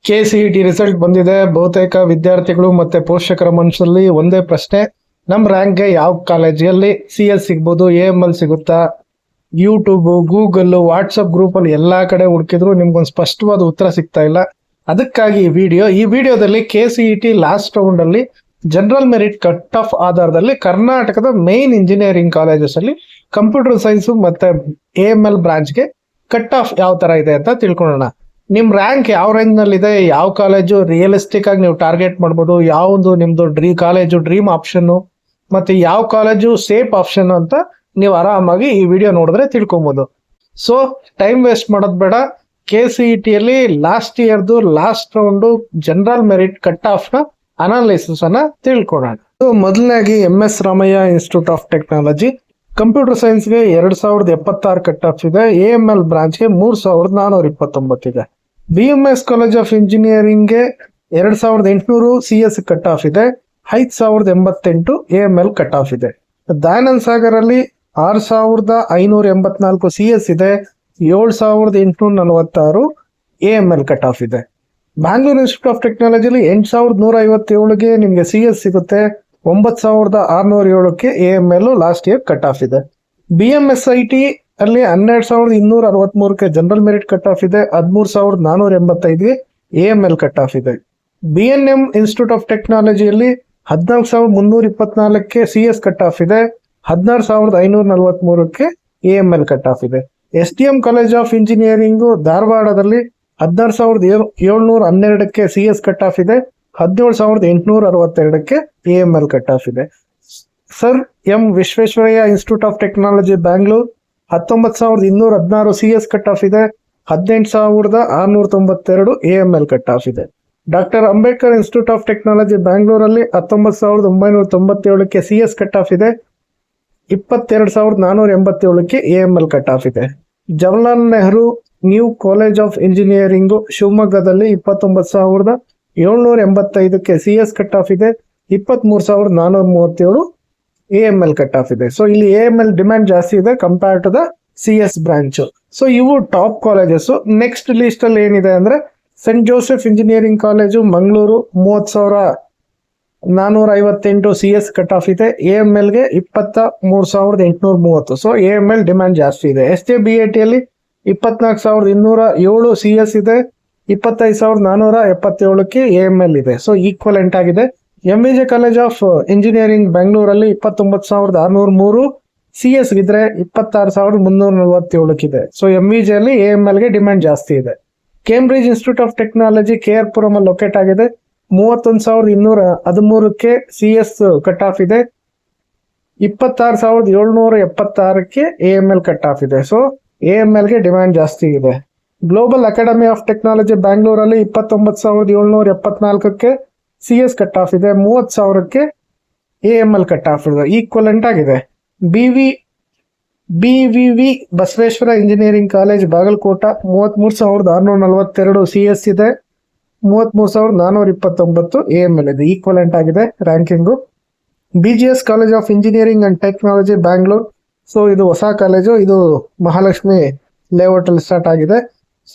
KCET result ಬಂದಿದೆ. ಬಹುತೇಕ ವಿದ್ಯಾರ್ಥಿಗಳು ಮತ್ತೆ ಪೋಷಕರ ಮನಸ್ಸಲ್ಲಿ ಒಂದೇ ಪ್ರಶ್ನೆ, ನಮ್ಮ ರ್ಯಾಂಕ್ಗೆ ಯಾವ ಕಾಲೇಜಲ್ಲಿ CS ಸಿಗ್ಬೋದು, AML ಸಿಗುತ್ತಾ? ಯೂಟ್ಯೂಬ್, ಗೂಗಲ್, ವಾಟ್ಸಪ್ ಗ್ರೂಪಲ್ಲಿ ಎಲ್ಲಾ ಕಡೆ ಹುಡುಕಿದ್ರು ನಿಮ್ಗೊಂದು ಸ್ಪಷ್ಟವಾದ ಉತ್ತರ ಸಿಗ್ತಾ ಇಲ್ಲ. ಅದಕ್ಕಾಗಿ ಈ ವಿಡಿಯೋದಲ್ಲಿ KCET ಲಾಸ್ಟ್ ರೌಂಡ್ ಅಲ್ಲಿ ಜನರಲ್ ಮೆರಿಟ್ ಕಟ್ ಆಫ್ ಆಧಾರದಲ್ಲಿ ಕರ್ನಾಟಕದ ಮೇನ್ ಇಂಜಿನಿಯರಿಂಗ್ ಕಾಲೇಜಸ್ ಅಲ್ಲಿ ಕಂಪ್ಯೂಟರ್ ಸೈನ್ಸ್ ಮತ್ತೆ AML ಬ್ರಾಂಚ್ಗೆ ಕಟ್ ಆಫ್ ಯಾವ ತರ ಇದೆ ಅಂತ ತಿಳ್ಕೊಳ್ಳೋಣ. ನಿಮ್ ರ್ಯಾಂಕ್ ಯಾವ ರೇಂಜ್ ನಲ್ಲಿ ಇದೆ, ಯಾವ ಕಾಲೇಜು ರಿಯಲಿಸ್ಟಿಕ್ ಆಗಿ ನೀವು ಟಾರ್ಗೆಟ್ ಮಾಡ್ಬೋದು, ಯಾವ್ದು ನಿಮ್ದು ಕಾಲೇಜು ಡ್ರೀಮ್ ಆಪ್ಷನ್ ಮತ್ತೆ ಯಾವ ಕಾಲೇಜು ಸೇಫ್ ಆಪ್ಷನ್ ಅಂತ ನೀವು ಆರಾಮಾಗಿ ಈ ವಿಡಿಯೋ ನೋಡಿದ್ರೆ ತಿಳ್ಕೊಬಹುದು. ಸೊ ಟೈಮ್ ವೇಸ್ಟ್ ಮಾಡೋದ್ ಬೇಡ. KCET ಅಲ್ಲಿ ಲಾಸ್ಟ್ ಇಯರ್ದು last round general merit cut off ನ ಅನಾಲಿಸಿಸ್ ಅನ್ನ ತಿಳ್ಕೊಳ್ಳೋಣ. ಮೊದಲನೇಗಿ MS Ramaiah institute of technology computer ಸೈನ್ಸ್ಗೆ 2076 ಕಟ್ ಆಫ್ ಇದೆ. AML ಬ್ರಾಂಚ್ಗೆ 3429 ಇದೆ. BMS ಕಾಲೇಜ್ ಆಫ್ ಇಂಜಿನಿಯರಿಂಗ್ಗೆ 2800 CS ಕಟ್ ಆಫ್ ಇದೆ. 5088 AML ಕಟ್ ಆಫ್ ಇದೆ. ದಯಾನಂದ್ ಸಾಗರ್ ಅಲ್ಲಿ 6584 CS ಇದೆ. 7846 AML ಕಟ್ ಆಫ್ ಇದೆ. ಬ್ಯಾಂಗ್ಳೂರ್ ಇನ್ಸ್ಟಿಟ್ಯೂಟ್ ಆಫ್ ಟೆಕ್ನಾಲಜಿಲಿ 8157ಗೆ ನಿಮ್ಗೆ CS ಸಿಗುತ್ತೆ. 9607ಕ್ಕೆ AML last year cut off ಇದೆ. BMSIT ಅಲ್ಲಿ 12263ಕ್ಕೆ ಜನರಲ್ ಮೆರಿಟ್ ಕಟ್ ಆಫ್ ಇದೆ. 13485ಗೆ AML ಕಟ್ ಆಫ್ ಇದೆ. BNM ಇನ್ಸ್ಟಿಟ್ಯೂಟ್ ಆಫ್ ಟೆಕ್ನಾಲಜಿಯಲ್ಲಿ 14324ಕ್ಕೆ CS ಕಟ್ ಆಫ್ ಇದೆ. 16543ಕ್ಕೆ AML ಕಟ್ ಆಫ್ ಇದೆ. SDM ಕಾಲೇಜ್ ಆಫ್ ಇಂಜಿನಿಯರಿಂಗ್ ಧಾರವಾಡದಲ್ಲಿ 16712ಕ್ಕೆ CS ಕಟ್ ಆಫ್ ಇದೆ. 17862ಕ್ಕೆ AML ಕಟ್ ಆಫ್ ಇದೆ. Sir M Visvesvaraya institute of technology Bangalore 19216 CS cut off ಇದೆ. 18692 AML ಕಟ್ ಆಫ್ ಇದೆ. Doctor Ambedkar institute of technology ಬ್ಯಾಂಗ್ಳೂರಲ್ಲಿ 19997ಕ್ಕೆ CS ಕಟ್ ಆಫ್ ಇದೆ. 22487ಕ್ಕೆ AML ಕಟ್ ಆಫ್ ಇದೆ. Jawaharlal Nehru new college of engineering ಶಿವಮೊಗ್ಗದಲ್ಲಿ 29785ಕ್ಕೆ CS ಕಟ್ ಆಫ್ ಇದೆ. 23437 AML ಕಟ್ ಆಫ್ ಇದೆ. ಸೊ ಇಲ್ಲಿ AML ಡಿಮ್ಯಾಂಡ್ ಜಾಸ್ತಿ ಇದೆ compare to the CS branch. So ಇವು ಟಾಪ್ ಕಾಲೇಜಸ್. ನೆಕ್ಸ್ಟ್ ಲಿಸ್ಟ್ ಅಲ್ಲಿ ಏನಿದೆ ಅಂದ್ರೆ saint Joseph engineering college Mangaluru 30,458 CS cut off ಇದೆ. AMLಗೆ 23830. ಸೊ AML ಡಿಮ್ಯಾಂಡ್ ಜಾಸ್ತಿ ಇದೆ. SJBAT ಅಲ್ಲಿ 24207 CS ಇದೆ. 25477ಕ್ಕೆ AML ಇದೆ. ಸೊ ಈಕ್ವಲೆಂಟ್ ಆಗಿದೆ. MVJ ಕಾಲೇಜ್ ಆಫ್ ಇಂಜಿನಿಯರಿಂಗ್ ಬೆಂಗಳೂರಲ್ಲಿ 29603 CS ಇದ್ರೆ 26347 ಇದೆ. ಸೊ MVJ ಅಲ್ಲಿ AMLಗೆ ಡಿಮ್ಯಾಂಡ್ ಜಾಸ್ತಿ ಇದೆ. Cambridge institute of technology KR Puram ಅಲ್ಲಿ ಲೊಕೇಟ್ ಆಗಿದೆ. 31213ಕ್ಕೆ CS ಕಟ್ ಆಫ್ ಇದೆ. 26776ಕ್ಕೆ AML ಕಟ್ ಆಫ್ ಇದೆ. ಸೊ AMLಗೆ ಡಿಮ್ಯಾಂಡ್ ಜಾಸ್ತಿ ಇದೆ. ಗ್ಲೋಬಲ್ ಅಕಾಡೆಮಿ ಆಫ್ ಟೆಕ್ನಾಲಜಿ ಬ್ಯಾಂಗ್ಳೂರಲ್ಲಿ 29774ಕ್ಕೆ CS ಕಟ್ ಆಫ್ ಇದೆ. 30,000ಕ್ಕೆ AML ಕಟ್ ಆಫ್ ಇದೆ. ಈಕ್ವಲೆಂಟ್ ಆಗಿದೆ. BVV Basaveshwara engineering college Bagalkot 33642 CS ಇದೆ. 33429 AML ಇದೆ. ಈಕ್ವಲೆಂಟ್ ಆಗಿದೆ ranking. BGS college of engineering and technology Bangalore. So ಇದು ಹೊಸ ಕಾಲೇಜು. ಇದು ಮಹಾಲಕ್ಷ್ಮಿ ಲೇಔಟ್ ಅಲ್ಲಿ ಸ್ಟಾರ್ಟ್ ಆಗಿದೆ.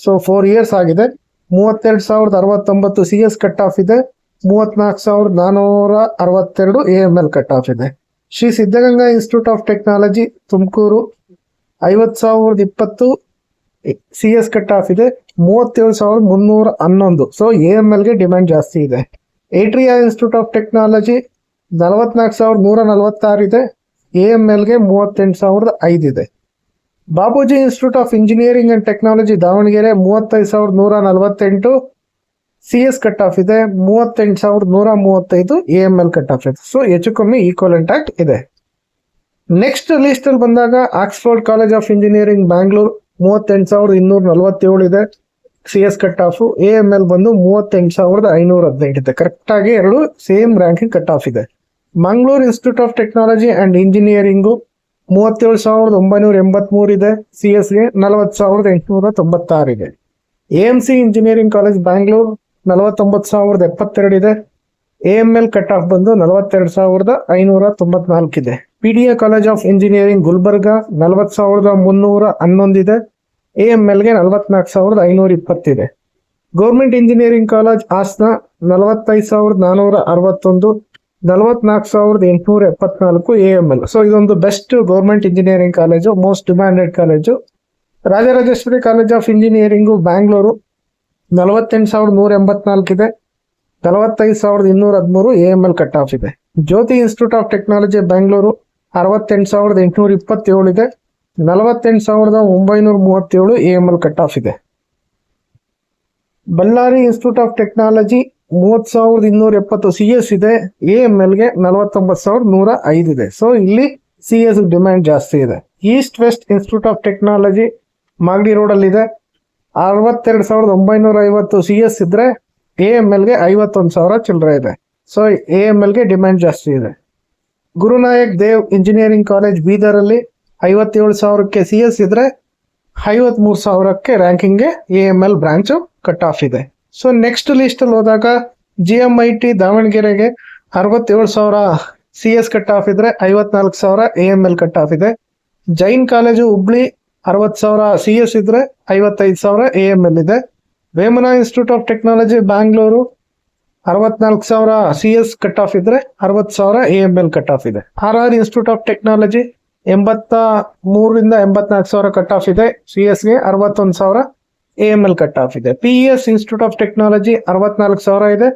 ಸೊ 4 ಇಯರ್ಸ್ ಆಗಿದೆ. 32,069 CS ಕಟ್ ಆಫ್ ಇದೆ. 34,462 AML ಕಟ್ ಆಫ್ ಇದೆ. Shri Siddaganga institute of technology Tumakuru 50,020 CS cut off ಇದೆ. 37,311. ಸೊ AMLಗೆ ಡಿಮ್ಯಾಂಡ್ ಜಾಸ್ತಿ ಇದೆ. ಏಟ್ರಿಯಾ ಇನ್ಸ್ಟಿಟ್ಯೂಟ್ ಆಫ್ ಟೆಕ್ನಾಲಜಿ 44,146 ಇದೆ. AMLಗೆ 38,005 ಇದೆ. Bapuji institute of engineering and technology Davanagere 35,148 CS cut off ಇದೆ. 38,135 AML ಕಟ್ ಆಫ್ ಇದೆ. ಸೊ ಹೆಚ್ಚು ಕಮ್ಮಿ ಈಕ್ವಲೆಂಟ್ ಆಗಿ ಇದೆ. ನೆಕ್ಸ್ಟ್ ಲಿಸ್ಟ್ ಅಲ್ಲಿ ಬಂದಾಗ Oxford college of engineering Bangalore 38,247 ಇದೆ CS ಕಟ್ ಆಫ್. AML ಬಂದು 38,518 ಇದೆ. ಕರೆಕ್ಟ್ ಆಗಿ ಎರಡು ಸೇಮ್ ರ್ಯಾಂಕಿಂಗ್ ಕಟ್ ಆಫ್ ಇದೆ. Mangaluru institute of technology and engineering 37,983 ಇದೆ. CSಗೆ 40,896 ಇದೆ. AMC ಇಂಜಿನಿಯರಿಂಗ್ ಕಾಲೇಜ್ ಬ್ಯಾಂಗ್ಳೂರ್ 49,072 ಇದೆ. AML ಕಟ್ ಆಫ್ ಬಂದು 42,594 ಇದೆ. PDA college of engineering Gulbarga 40,311 ಇದೆ. AMLಗೆ 44,520 ಇದೆ. Government engineering college Hassan 45,461, 44,874 AML. So ಇದೊಂದು best government engineering college, most demanded college. Rajarajeshwari college of engineering Bangalore 48,184 ಇದೆ, 45,213 AML ಕಟ್ ಆಫ್ ಇದೆ. Jyothy institute of technology Bangalore 68,827 ಇದೆ, 48,937 AML ಕಟ್ ಆಫ್ ಇದೆ. Ballari institute of technology 30,270 CS ಇದೆ, AMLಗೆ 49,105 ಇದೆ. ಸೊ ಇಲ್ಲಿ CS ಡಿಮ್ಯಾಂಡ್ ಜಾಸ್ತಿ ಇದೆ. East west institute of technology Magadi ರೋಡಲ್ಲಿ ಇದೆ, 62,950 CS ಇದ್ರೆ AMLಗೆ 51,000 ಚಿಲ್ಲರೆ ಇದೆ. ಸೊ AMLಗೆ ಡಿಮ್ಯಾಂಡ್ ಜಾಸ್ತಿ ಇದೆ. Guru Nanak Dev engineering college ಬೀದರಲ್ಲಿ 57,000ಕ್ಕೆ CS ಇದ್ರೆ 53,000ಕ್ಕೆ ರ್ಯಾಂಕಿಂಗ್ಗೆ AML ಬ್ರಾಂಚು ಕಟ್ ಆಫ್ ಇದೆ. ಸೊ ನೆಕ್ಸ್ಟ್ ಲಿಸ್ಟ್ ಅಲ್ಲಿ ಹೋದಾಗ GMIT ದಾವಣಗೆರೆಗೆ 67,000 CS ಕಟ್ ಆಫ್ ಇದ್ರೆ 54,000 AML ಕಟ್ ಆಫ್ ಇದೆ. ಜೈನ್ ಕಾಲೇಜು ಹುಬ್ಳಿ 60,000 CS ಇದ್ರೆ 55,000 AML ಇದೆ. Vemana institute of technology Bangalore 64,000 CS cut off ಇದ್ರೆ 60,000 AML ಕಟ್ ಆಫ್ ಇದೆ. RR institute of technology 83,000 84,000 cut off ಇದೆ, CSಗೆ 61,000 AML ಕಟ್ ಆಫ್ ಇದೆ. PES ಇನ್ಸ್ಟಿಟ್ಯೂಟ್ ಆಫ್ ಟೆಕ್ನಾಲಜಿ 64,000 ಇದೆ,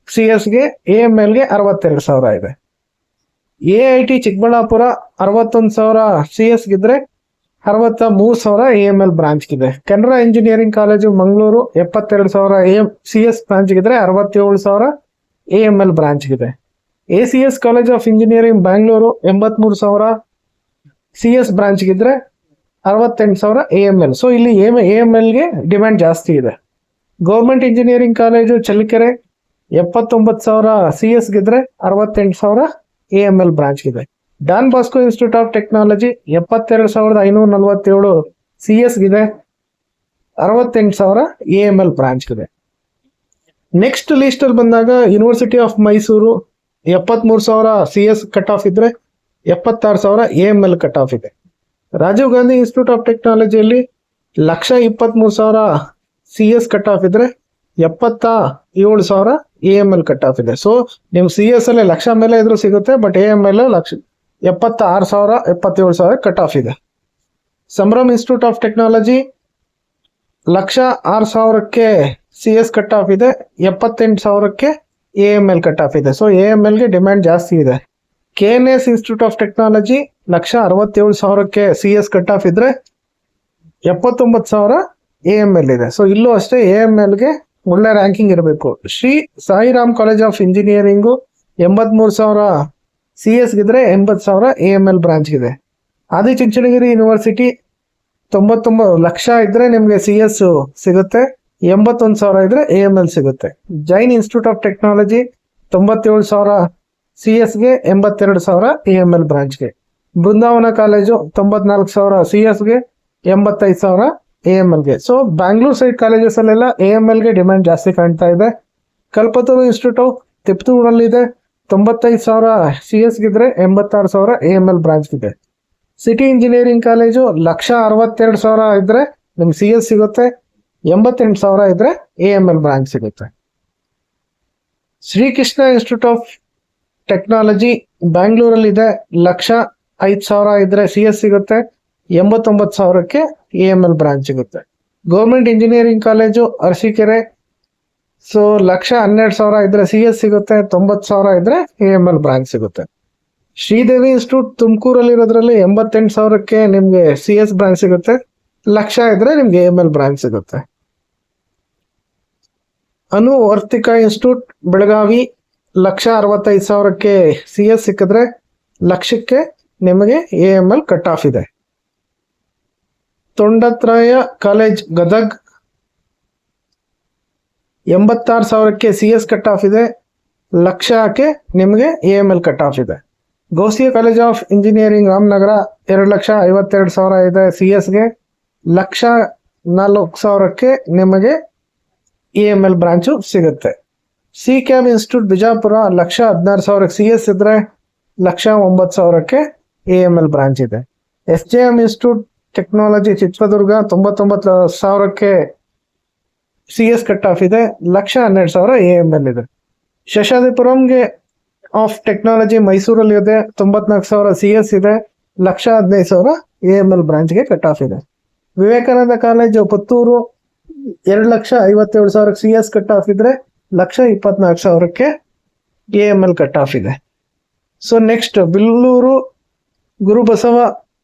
CSಗೆ AMLಗೆ 62,000 ಇದೆ. AIT ಚಿಕ್ಕಬಳ್ಳಾಪುರ 61,000 CS ಗಿದ್ರೆ 63,000 AML ಬ್ರಾಂಚ್ ಇದೆ. Canara engineering college Mangalore 72,000 CS branch ಗಿದ್ರೆ 67,000 AML ಬ್ರಾಂಚ್ ಇದೆ. ACS college of engineering Bangalore 83,000 CS branch ಗಿದ್ರೆ 68,000 AML. ಸೊ ಇಲ್ಲಿ AMLಗೆ ಡಿಮ್ಯಾಂಡ್ ಜಾಸ್ತಿ ಇದೆ. Government engineering college Challakere 79,000 CS ಗಿದ್ರೆ 68,000 AML ಬ್ರಾಂಚ್ ಇದೆ. Don Bosco institute of technology 72,547 CS ಗಿದೆ, 68,000 AML ಬ್ರಾಂಚ್ ಇದೆ. ನೆಕ್ಸ್ಟ್ ಲಿಸ್ಟ್ ಅಲ್ಲಿ ಬಂದಾಗ university of Mysore 73,000 CS cut off ಇದ್ರೆ 76,000 AML ಕಟ್ ಆಫ್ ಇದೆ. ರಾಜೀವ್ ಗಾಂಧಿ ಇನ್ಸ್ಟಿಟ್ಯೂಟ್ ಆಫ್ ಟೆಕ್ನಾಲಜಿಯಲ್ಲಿ 123,000 CS ಕಟ್ ಆಫ್ ಇದ್ರೆ 77,000 AML ಕಟ್ ಆಫ್ ಇದೆ. ಸೊ ನಿಮ್ CS ಅಲ್ಲಿ 1,00,000 ಮೇಲೆ ಇದ್ರೂ ಸಿಗುತ್ತೆ, ಬಟ್ AML 76,000 77,000 ಕಟ್ ಆಫ್ ಇದೆ. ಸಂಭ್ರಮ್ ಇನ್ಸ್ಟಿಟ್ಯೂಟ್ ಆಫ್ ಟೆಕ್ನಾಲಜಿ 106,000ಕ್ಕೆ CS ಕಟ್ ಆಫ್ ಇದೆ, 78,000ಕ್ಕೆ AML ಕಟ್ ಆಫ್ ಇದೆ. ಸೊ AMLಗೆ ಡಿಮ್ಯಾಂಡ್ ಜಾಸ್ತಿ ಇದೆ. KNS ಇನ್ಸ್ಟಿಟ್ಯೂಟ್ ಆಫ್ ಟೆಕ್ನಾಲಜಿ 167,000ಕ್ಕೆ CS ಕಟ್ ಆಫ್ ಇದ್ರೆ 79,000 AML ಇದೆ. ಸೊ ಇಲ್ಲೂ ಅಷ್ಟೇ AMLಗೆ ಒಳ್ಳೆ ರ್ಯಾಂಕಿಂಗ್ ಇರಬೇಕು. Shri Sairam college of engineering 83,000 CS ಗಿದ್ರೆ 80,000 AML branch ಇದೆ. ಆದಿಚುಂಚನಗಿರಿ ಯೂನಿವರ್ಸಿಟಿ 99 ಲಕ್ಷ ಇದ್ರೆ ನಿಮ್ಗೆ CS ಸಿಗುತ್ತೆ, 81,000 ಇದ್ರೆ AML ಸಿಗುತ್ತೆ. ಜೈನ್ ಇನ್ಸ್ಟಿಟ್ಯೂಟ್ ಆಫ್ ಟೆಕ್ನಾಲಜಿ 97,000 CSಗೆ 82,000 AML ಬ್ರಾಂಚ್ಗೆ. ಬೃಂದಾವನ ಕಾಲೇಜು 94,000 CSಗೆ 85,000 AMLಗೆ. ಸೊ ಬ್ಯಾಂಗ್ಳೂರ್ ಸೈಡ್ ಕಾಲೇಜಸ್ ಅಲ್ಲೆಲ್ಲ AMLಗೆ ಡಿಮ್ಯಾಂಡ್ ಜಾಸ್ತಿ ಕಾಣ್ತಾ ಇದೆ. ಕಲ್ಪತರು ಇನ್ಸ್ಟಿಟ್ಯೂಟ್ ಆಫ್ ತಿಪ್ಟೂರಲ್ಲಿದೆ, 95,000 CS ಗಿದ್ರೆ 86,000 AML ಬ್ರಾಂಚ್ ಇದೆ. ಸಿಟಿ ಇಂಜಿನಿಯರಿಂಗ್ ಕಾಲೇಜು 162,000 ಇದ್ರೆ ನಿಮ್ಗೆ CS ಸಿಗುತ್ತೆ, 88,000 ಇದ್ರೆ AML ಬ್ರಾಂಚ್ ಸಿಗುತ್ತೆ. ಶ್ರೀಕೃಷ್ಣ ಇನ್ಸ್ಟಿಟ್ಯೂಟ್ ಆಫ್ ಟೆಕ್ನಾಲಜಿ ಬ್ಯಾಂಗ್ಳೂರಲ್ಲಿ ಇದೆ, 105,000 ಇದ್ರೆ CS ಸಿಗುತ್ತೆ, 89,000ಕ್ಕೆ AML ಬ್ರಾಂಚ್ ಸಿಗುತ್ತೆ. Government engineering college Arsikere, so 112,000 ಇದ್ರೆ CS ಸಿಗುತ್ತೆ, 90,000 ಇದ್ರೆ AML ಬ್ರಾಂಚ್ ಸಿಗುತ್ತೆ. ಶ್ರೀದೇವಿ ಇನ್ಸ್ಟಿಟ್ಯೂಟ್ ತುಮಕೂರಲ್ಲಿ ಇರೋದ್ರಲ್ಲಿ 88,000ಕ್ಕೆ ನಿಮ್ಗೆ CS ಬ್ರಾಂಚ್ ಸಿಗುತ್ತೆ, 1,00,000 ಇದ್ರೆ ನಿಮ್ಗೆ AML ಬ್ರಾಂಚ್ ಸಿಗುತ್ತೆ. ಅನು ವರ್ತಿಕಾ ಇನ್ಸ್ಟಿಟ್ಯೂಟ್ ಬೆಳಗಾವಿ 165,000ಕ್ಕೆ CS ಸಿಕ್ಕಿದ್ರೆ 1,00,000ಕ್ಕೆ ನಿಮಗೆ AML ಕಟ್ ಆಫ್ ಇದೆ. ತೊಂಡತ್ರಾಯ ಕಾಲೇಜ್ ಗದಗ್ 86,000ಕ್ಕೆ CS ಕಟ್ ಆಫ್ ಇದೆ, 1,00,000ಕ್ಕೆ ನಿಮಗೆ AML ಕಟ್ ಆಫ್ ಇದೆ. Ghousia college of engineering Ramanagara 2,52,000 ಇದೆ CSಗೆ, 1,04,000ಕ್ಕೆ ನಿಮಗೆ AML ಬ್ರಾಂಚು ಸಿಗುತ್ತೆ. ಸಿ ಕ್ಯಾಬ್ ಇನ್ಸ್ಟಿಟ್ಯೂಟ್ ಬಿಜಾಪುರ 1,16,000ಕ್ಕೆ CS ಇದ್ರೆ 1,09,000ಕ್ಕೆ AML ಬ್ರಾಂಚ್ ಇದೆ. SJM ಇನ್ಸ್ಟಿಟ್ಯೂಟ್ ಟೆಕ್ನಾಲಜಿ ಚಿತ್ರದುರ್ಗ 99,000ಕ್ಕೆ CS ಕಟ್ ಆಫ್ ಇದೆ, 1,12,000 AML ಇದೆ. ಶಶಾದಿಪುರಂಗೆ ಆಫ್ ಟೆಕ್ನಾಲಜಿ ಮೈಸೂರಲ್ಲಿ ಇದೆ, 94,000 CS ಇದೆ, 1,15,000 AML ಬ್ರಾಂಚ್ಗೆ ಕಟ್ ಆಫ್ ಇದೆ. Vivekananda college Puttur 2,57,000 CS cut off ಇದ್ರೆ 1,24,000 AML ಕಟ್ ಆಫ್ ಇದೆ. ಸೊ ನೆಕ್ಸ್ಟ್ ಬಿಲ್ಲೂರು ಗುರುಬಸವ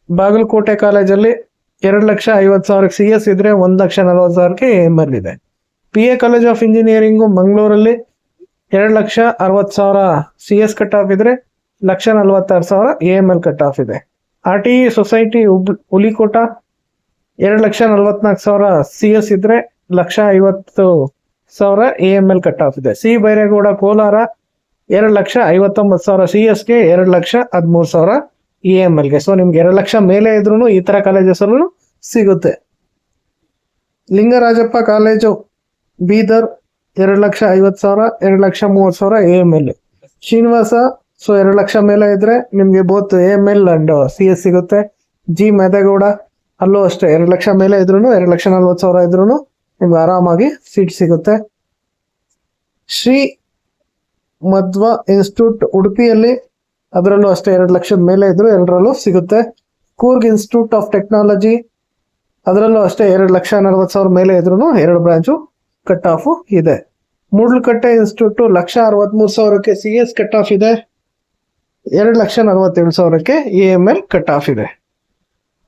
ಬಾಗಲಕೋಟೆ ಕಾಲೇಜಲ್ಲಿ 2,50,000 CS ಇದ್ರೆ 1,40,000 AML ಇದೆ. PA ಕಾಲೇಜ್ ಆಫ್ ಇಂಜಿನಿಯರಿಂಗು ಮಂಗಳೂರಲ್ಲಿ 2,60,000 CS ಕಟ್ ಆಫ್ ಇದ್ರೆ 1,46,000 AML ಕಟ್ ಆಫ್ ಇದೆ. RTE ಸೊಸೈಟಿ ಹುಲಿಕೋಟ 2,44,000 CS ಇದ್ರೆ 1,50,000 AML ಕಟ್ ಆಫ್ ಇದೆ. ಸಿ ಬೈರೇಗೌಡ ಕೋಲಾರ 2,59,000 CSಗೆ 2,13,000 AMLಗೆ. ಸೊ ನಿಮ್ಗೆ 2 ಲಕ್ಷ ಮೇಲೆ ಇದ್ರೂ ಈ ತರ ಕಾಲೇಜಸ್ ಅಲ್ಲೂ ಸಿಗುತ್ತೆ. Lingarajappa college Bidar 2,50,000 2,30,000 AML. Srinivasa so 2 lakh ಮೇಲೆ ಇದ್ರೆ ನಿಮ್ಗೆ ಬೋತ್ AML ಅಂಡ್ CS ಸಿಗುತ್ತೆ. ಜಿ ಮೇದಗೌಡ ಅಲ್ಲೂ ಅಷ್ಟೇ 2 ಲಕ್ಷ ಮೇಲೆ ಇದ್ರು 2,40,000 ಇದ್ರು ನಿಮ್ಗೆ ಆರಾಮಾಗಿ ಸೀಟ್ ಸಿಗುತ್ತೆ. ಶ್ರೀ ಮಧ್ವ ಇನ್ಸ್ಟಿಟ್ಯೂಟ್ ಉಡುಪಿಯಲ್ಲಿ ಅದರಲ್ಲೂ ಅಷ್ಟೇ 2 ಲಕ್ಷದ ಮೇಲೆ ಇದ್ರು 2ರಲ್ಲೂ ಸಿಗುತ್ತೆ. ಕೂರ್ಗ್ ಇನ್ಸ್ಟಿಟ್ಯೂಟ್ ಆಫ್ ಟೆಕ್ನಾಲಜಿ ಅದರಲ್ಲೂ ಅಷ್ಟೇ 2,40,000 ಮೇಲೆ ಇದ್ರು 2 ಬ್ರಾಂಚು ಕಟ್ ಆಫ್ ಇದೆ. Moodlakatte institute 1,63,000 CS cut off ಇದೆ, 2,47,000 AML ಕಟ್ ಆಫ್ ಇದೆ.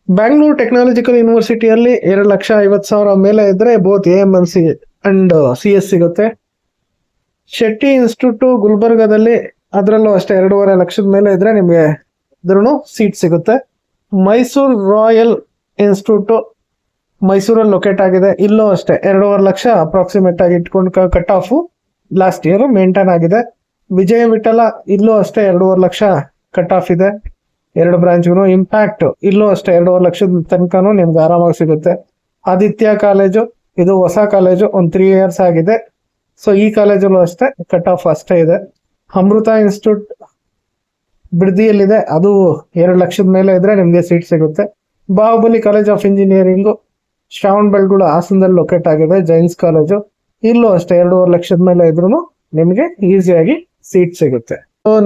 ಬ್ಯಾಂಗ್ಳೂರ್ ಟೆಕ್ನಾಲಜಿಕಲ್ ಯೂನಿವರ್ಸಿಟಿಯಲ್ಲಿ 2,50,000 ಮೇಲೆ ಇದ್ರೆ ಬೋತ್ AML ಅಂಡ್ CS ಸಿಗುತ್ತೆ. ಶೆಟ್ಟಿ ಇನ್ಸ್ಟಿಟ್ಯೂಟ್ ಗುಲ್ಬರ್ಗಾದಲ್ಲಿ ಅದರಲ್ಲೂ ಅಷ್ಟೇ 2.5 ಲಕ್ಷದ ಮೇಲೆ ಇದ್ರೆ ನಿಮಗೆ ಇದ್ರೂ ಸೀಟ್ ಸಿಗುತ್ತೆ. ಮೈಸೂರು ರಾಯಲ್ ಇನ್ಸ್ಟಿಟ್ಯೂಟ್ ಮೈಸೂರಲ್ಲಿ ಲೊಕೇಟ್ ಆಗಿದೆ, ಇಲ್ಲೂ ಅಷ್ಟೇ 2.5 ಲಕ್ಷ ಅಪ್ರಾಕ್ಸಿಮೇಟ್ ಆಗಿ ಇಟ್ಕೊಂಡು cut off last year maintain ಆಗಿದೆ. ವಿಜಯ ವಿಠಲ ಇಲ್ಲೂ ಅಷ್ಟೇ 2.5 ಲಕ್ಷ ಕಟ್ ಆಫ್ ಇದೆ 2 ಬ್ರಾಂಚ್ಗೂ. ಇಂಪ್ಯಾಕ್ಟ್ ಇಲ್ಲೂ ಅಷ್ಟೇ 2.5 ಲಕ್ಷದ ತನಕನೂ ನಿಮ್ಗೆ ಆರಾಮಾಗಿ ಸಿಗುತ್ತೆ. ಆದಿತ್ಯ ಕಾಲೇಜು ಇದು ಹೊಸ ಕಾಲೇಜು, ಒಂದು 3 years ಆಗಿದೆ. ಸೊ ಈ ಕಾಲೇಜಲ್ಲೂ ಅಷ್ಟೇ ಕಟ್ ಆಫ್ ಅಷ್ಟೇ ಇದೆ. ಅಮೃತ ಇನ್ಸ್ಟಿಟ್ಯೂಟ್ ಬಿಡದಿಯಲ್ಲಿದೆ, ಅದು 2 ಲಕ್ಷದ ಮೇಲೆ ಇದ್ರೆ ನಿಮಗೆ ಸೀಟ್ ಸಿಗುತ್ತೆ. Bahubali college of engineering Shravanabelagola ಹಾಸನದಲ್ಲಿ ಲೊಕೇಟ್ ಆಗಿದೆ, ಜೈನ್ಸ್ ಕಾಲೇಜು. ಇಲ್ಲೂ ಅಷ್ಟೇ 2.5 ಲಕ್ಷದ ಮೇಲೆ ಇದ್ರು ನಿಮಗೆ ಈಸಿಯಾಗಿ ಸೀಟ್ ಸಿಗುತ್ತೆ.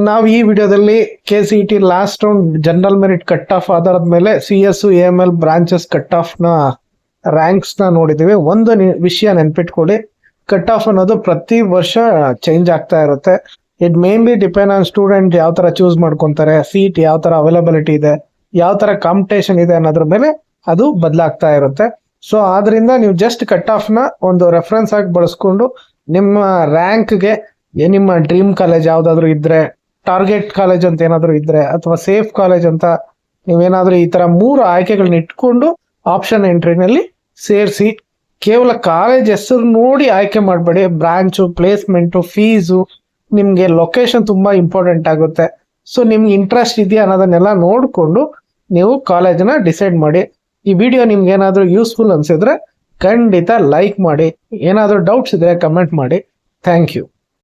ನಾವು ಈ ವಿಡಿಯೋದಲ್ಲಿ KCET last round general merit cut of ಆಧಾರದ ಮೇಲೆ CS AML branches cut off ನ ರ್ಯಾಂಕ್ಸ್ ನ ನೋಡಿದೀವಿ. ಒಂದು ವಿಷಯ ನೆನ್ಪಿಟ್ಕೊಳ್ಳಿ, ಕಟ್ ಆಫ್ ಅನ್ನೋದು ಪ್ರತಿ ವರ್ಷ ಚೇಂಜ್ ಆಗ್ತಾ ಇರುತ್ತೆ. It mainly depend on student ಯಾವ ತರ ಚೂಸ್ ಮಾಡ್ಕೊಂತಾರೆ, ಸೀಟ್ ಯಾವ ತರ ಅವೈಲಬಿಲಿಟಿ ಇದೆ, ಯಾವ ತರ ಕಾಂಪಿಟೇಷನ್ ಇದೆ ಅನ್ನೋದ್ರ ಮೇಲೆ ಅದು ಬದಲಾಗ್ತಾ ಇರುತ್ತೆ. ಸೊ ಆದ್ರಿಂದ ನೀವು ಜಸ್ಟ್ ಕಟ್ ಆಫ್ ನ ಒಂದು ರೆಫರೆನ್ಸ್ ಆಗಿ ಬಳಸ್ಕೊಂಡು ನಿಮ್ಮ ರ್ಯಾಂಕ್ಗೆ ನಿಮ್ಮ ಡ್ರೀಮ್ ಕಾಲೇಜ್ ಯಾವ್ದಾದ್ರು ಇದ್ರೆ, ಟಾರ್ಗೆಟ್ ಕಾಲೇಜ್ ಅಂತ ಏನಾದ್ರು ಇದ್ರೆ, ಅಥವಾ ಸೇಫ್ ಕಾಲೇಜ್ ಅಂತ ನೀವೇನಾದ್ರೂ ಈ ತರ 3 ಆಯ್ಕೆಗಳನ್ನ ಇಟ್ಕೊಂಡು ಆಪ್ಷನ್ ಎಂಟ್ರಿನಲ್ಲಿ ಸೇರಿಸಿ. ಕೇವಲ ಕಾಲೇಜ್ ಹೆಸರು ನೋಡಿ ಆಯ್ಕೆ ಮಾಡಬೇಡಿ. ಬ್ರಾಂಚು, ಪ್ಲೇಸ್ಮೆಂಟು, ಫೀಸು, ನಿಮ್ಗೆ ಲೊಕೇಶನ್ ತುಂಬಾ ಇಂಪಾರ್ಟೆಂಟ್ ಆಗುತ್ತೆ. ಸೊ ನಿಮ್ಗೆ ಇಂಟ್ರೆಸ್ಟ್ ಇದೆಯಾ ಅನ್ನೋದನ್ನೆಲ್ಲ ನೋಡಿಕೊಂಡು ನೀವು ಕಾಲೇಜನ್ನ ಡಿಸೈಡ್ ಮಾಡಿ. ಈ ವಿಡಿಯೋ ನಿಮ್ಗೆ ಏನಾದರೂ ಯೂಸ್ಫುಲ್ ಅನ್ಸಿದ್ರೆ ಖಂಡಿತ ಲೈಕ್ ಮಾಡಿ. ಏನಾದರೂ ಡೌಟ್ಸ್ ಇದ್ರೆ ಕಮೆಂಟ್ ಮಾಡಿ. Thank you.